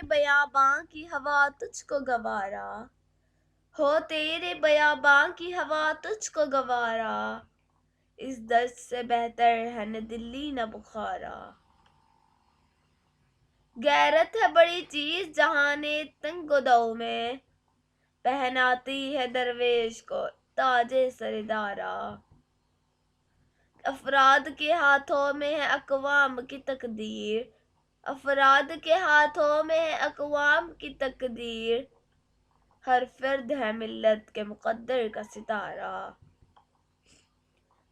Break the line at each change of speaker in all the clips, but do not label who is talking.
بیاباں کی ہوا تجھ کو گوارا، ہو تیرے بیاباں کی ہوا تجھ کو گوارا، اس دشت سے بہتر ہے نہ دلی نہ بخارا۔ غیرت ہے بڑی چیز جہان تنگ و دو میں، پہناتی ہے درویش کو تاج سر دارا۔ افراد کے ہاتھوں میں ہے اقوام کی تقدیر، افراد کے ہاتھوں میں ہے اقوام کی تقدیر، ہر فرد ہے ملت کے مقدر کا ستارہ۔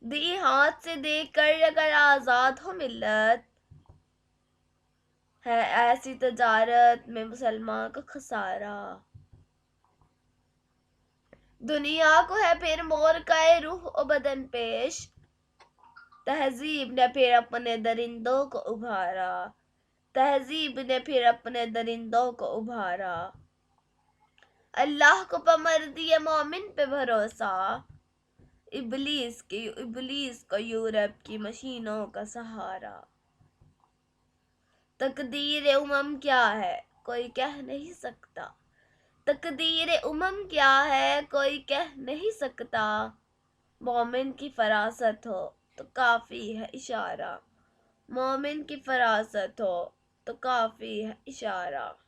دی ہاتھ سے دے کر اگر آزاد ہو ملت، ہے ایسی تجارت میں مسلمان کا خسارہ۔ دنیا کو ہے پھر مور کا روح و بدن پیش، تہذیب نے پھر اپنے درندوں کو ابھارا، تہذیب نے پھر اپنے درندوں کو ابھارا۔ اللہ کو پامردی مومن پہ بھروسہ، ابلیس کو یورپ کی مشینوں کا سہارا۔ تقدیر امم کیا ہے کوئی کہہ نہیں سکتا، تقدیر امم کیا ہے کوئی کہہ نہیں سکتا، مومن کی فراست ہو تو کافی ہے اشارہ، مومن کی فراست ہو تو کافی ہے اشارہ۔